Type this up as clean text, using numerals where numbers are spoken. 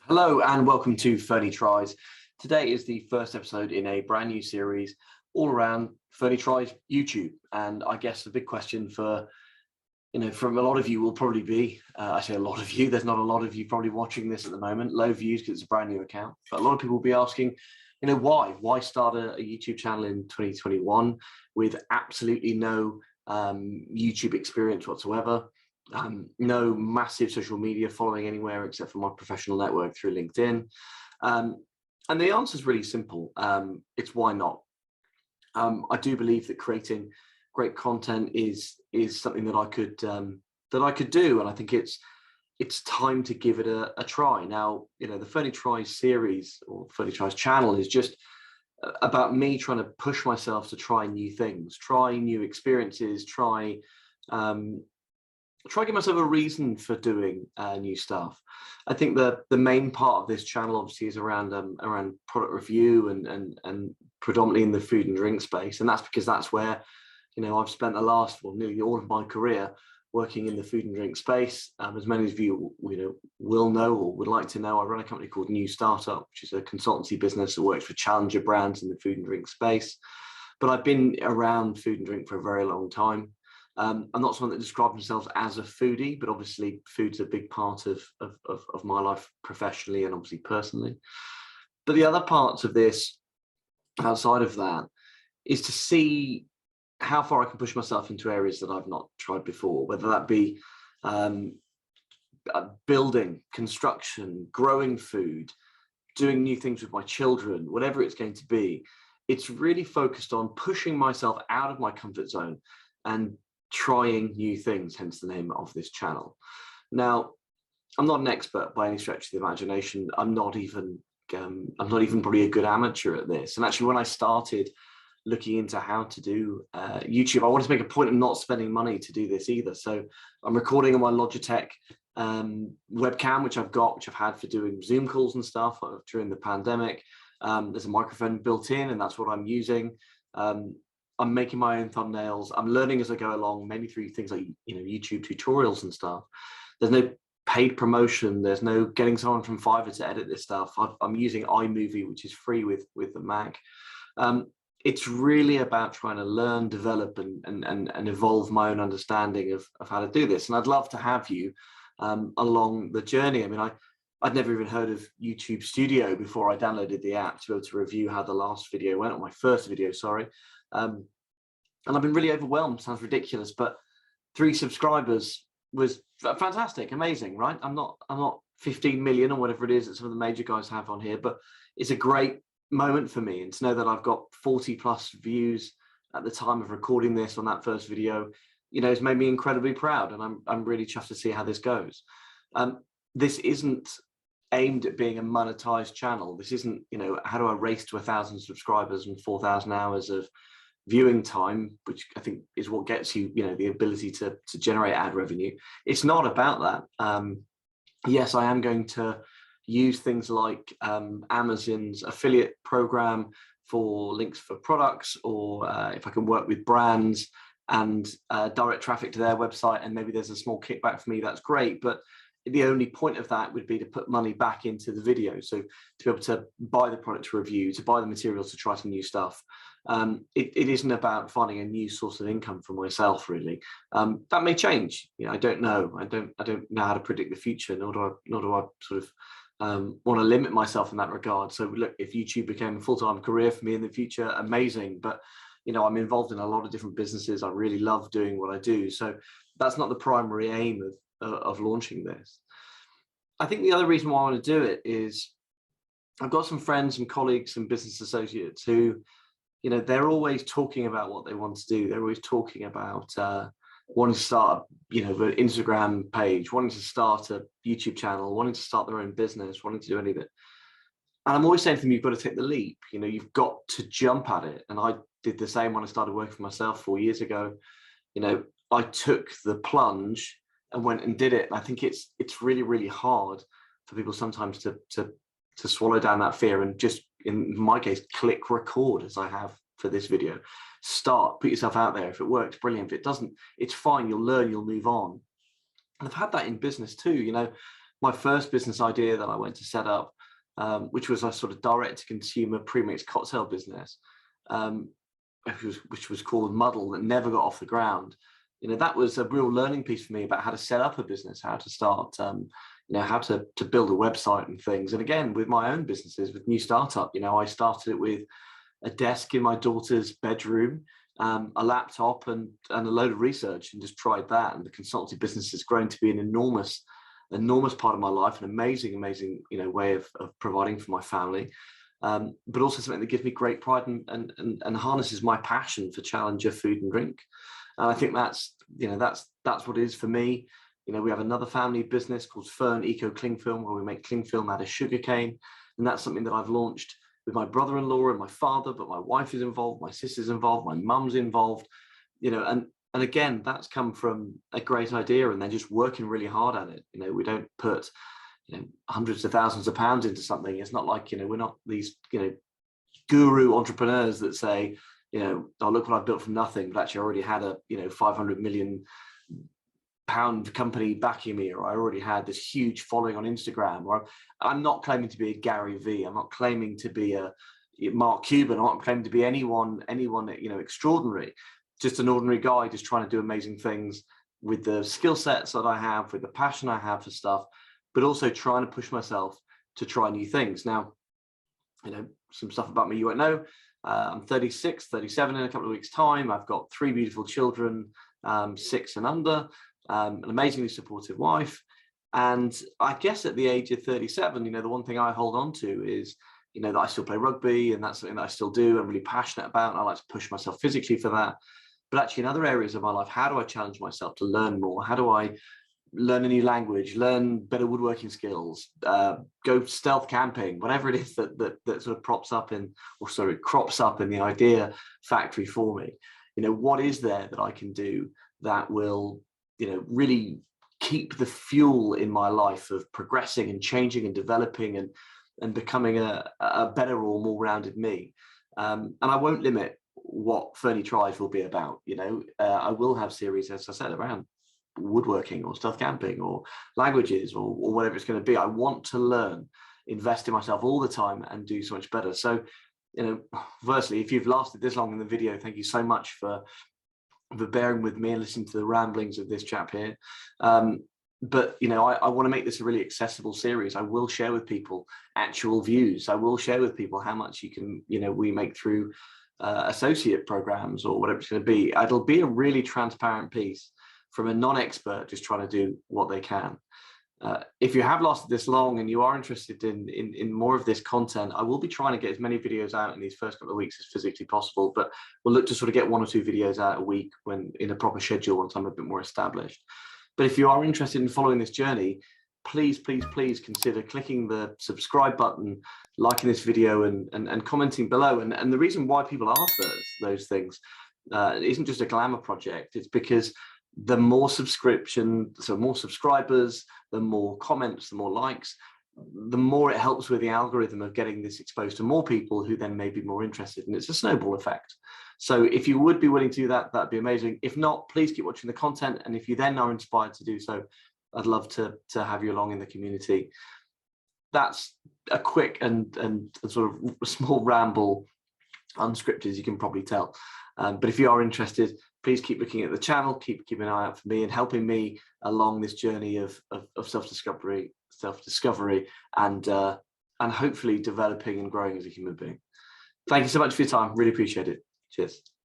Hello and welcome to Fernie Tries. Today is the first episode in a brand new series all around Fernie Tries YouTube. And I guess the big question from a lot of you will probably be, I say a lot of you, there's not a lot of you probably watching this at the moment, low views because it's a brand new account, but a lot of people will be asking, why start a YouTube channel in 2021 with absolutely no YouTube experience whatsoever? No massive social media following anywhere except for my professional network through LinkedIn. And the answer is really simple. It's why not? I do believe that creating great content is something that I could do, and I think it's time to give it a try. Now, the Fernie Tries series or Fernie Tries channel is just about me trying to push myself to try new things, try new experiences, try give myself a reason for doing new stuff. I think the main part of this channel obviously is around product review and predominantly in the food and drink space, and that's because that's where I've spent the last nearly all of my career working in the food and drink space. As many of you will know or would like to know, I run a company called New Startup, which is a consultancy business that works for challenger brands in the food and drink space. But I've been around food and drink for a very long time. I'm not someone that describes themselves as a foodie, but obviously food's a big part of my life professionally and obviously personally. But the other parts of this, outside of that, is to see how far I can push myself into areas that I've not tried before, whether that be building, construction, growing food, doing new things with my children, whatever it's going to be. It's really focused on pushing myself out of my comfort zone and trying new things, hence the name of this channel. Now, I'm not an expert by any stretch of the imagination. I'm not even probably a good amateur at this. And actually, when I started looking into how to do YouTube, I wanted to make a point of not spending money to do this either. So I'm recording on my Logitech webcam, which I've had for doing Zoom calls and stuff during the pandemic. There's a microphone built in, and that's what I'm using. I'm making my own thumbnails. I'm learning as I go along, mainly through things like YouTube tutorials and stuff. There's no paid promotion. There's no getting someone from Fiverr to edit this stuff. I'm using iMovie, which is free with the Mac. It's really about trying to learn, develop, and evolve my own understanding of how to do this. And I'd love to have you along the journey. I mean, I'd never even heard of YouTube Studio before I downloaded the app to be able to review how the last video went, or my first video, sorry. And I've been really overwhelmed. Sounds ridiculous, but 3 subscribers was fantastic, amazing, right? I'm not 15 million or whatever it is that some of the major guys have on here, but it's a great moment for me. And to know that I've got 40 plus views at the time of recording this on that first video, has made me incredibly proud, and I'm really chuffed to see how this goes. This isn't aimed at being a monetized channel. This isn't, how do I race to 1,000 subscribers and 4,000 hours of viewing time, which I think is what gets you, the ability to generate ad revenue. It's not about that. Yes, I am going to use things like Amazon's affiliate program for links for products, or if I can work with brands and direct traffic to their website, and maybe there's a small kickback for me, that's great. But the only point of that would be to put money back into the video. So to be able to buy the product to review, to buy the materials, to try some new stuff. It isn't about finding a new source of income for myself, really. That may change. I don't know. I don't know how to predict the future, nor do I sort of want to limit myself in that regard. So look, if YouTube became a full-time career for me in the future, amazing. But I'm involved in a lot of different businesses. I really love doing what I do. So that's not the primary aim of launching this. I think the other reason why I want to do it is I've got some friends and colleagues and business associates who, they're always talking about what they want to do. They're always talking about wanting to start, an Instagram page, wanting to start a YouTube channel, wanting to start their own business, wanting to do any of it. And I'm always saying to them, you've got to take the leap. You've got to jump at it. And I did the same when I started working for myself 4 years ago. I took the plunge and went and did it. And I think it's really, really hard for people sometimes to swallow down that fear and just, in my case, click record as I have for this video. Start, put yourself out there. If it works, brilliant. If it doesn't, it's fine. You'll learn, you'll move on. And I've had that in business too. my first business idea that I went to set up, which was a sort of direct-to-consumer premixed cocktail business, which was called Muddle, that never got off the ground. That was a real learning piece for me about how to set up a business, how to start, how to build a website and things. And again, with my own businesses, with New Startup, I started it with a desk in my daughter's bedroom, a laptop and a load of research, and just tried that. And the consultancy business has grown to be an enormous part of my life, an amazing way of providing for my family, but also something that gives me great pride and harnesses my passion for challenger food and drink. And I think that's what it is for me. We have another family business called Fern Eco Cling Film, where we make cling film out of sugarcane, and that's something that I've launched with my brother-in-law and my father, but my wife is involved, my sister's involved, my mum's involved, and again, that's come from a great idea and then just working really hard at it. We don't put hundreds of thousands of pounds into something. It's not like we're not these guru entrepreneurs that say, oh, look what I've built from nothing, but actually I already had a 500 million pound company backing me, or I already had this huge following on Instagram. Or I'm not claiming to be a Gary V. I'm not claiming to be a Mark Cuban. I'm not claiming to be anyone extraordinary. Just an ordinary guy just trying to do amazing things with the skill sets that I have, with the passion I have for stuff, but also trying to push myself to try new things. Now, some stuff about me you won't know. I'm 36, 37 in a couple of weeks' time. I've got 3 beautiful children, 6 and under, an amazingly supportive wife. And I guess at the age of 37, the one thing I hold on to is, that I still play rugby, and that's something that I still do. I'm really passionate about, and I like to push myself physically for that. But actually in other areas of my life, how do I challenge myself to learn more? How do I learn a new language, learn better woodworking skills, go stealth camping, whatever it is that sort of crops up in the idea factory for me? What is there that I can do that will, really keep the fuel in my life of progressing and changing and developing and becoming a better or more rounded me? And I won't limit what Fernie Tries will be about. I will have series, as I said, around woodworking or stealth camping or languages or whatever it's going to be. I want to learn, invest in myself all the time, and do so much better. So, firstly, if you've lasted this long in the video, thank you so much for bearing with me and listening to the ramblings of this chap here. But I want to make this a really accessible series. I will share with people actual views. I will share with people how much you can, we make through associate programs or whatever it's going to be. It'll be a really transparent piece from a non-expert just trying to do what they can. If you have lasted this long and you are interested in more of this content, I will be trying to get as many videos out in these first couple of weeks as physically possible, but we'll look to sort of get 1 or 2 videos out a week when in a proper schedule once I'm a bit more established. But if you are interested in following this journey, please consider clicking the subscribe button, liking this video and commenting below. And the reason why people ask those things isn't just a glamour project. It's because the more more subscribers, the more comments, the more likes, the more it helps with the algorithm of getting this exposed to more people who then may be more interested. And it's a snowball effect. So if you would be willing to do that, that'd be amazing. If not, please keep watching the content. And if you then are inspired to do so, I'd love to have you along in the community. That's a quick and sort of small ramble, unscripted, as you can probably tell. But if you are interested, please keep looking at the channel, keep an eye out for me and helping me along this journey of self-discovery, and hopefully developing and growing as a human being. Thank you so much for your time. Really appreciate it. Cheers.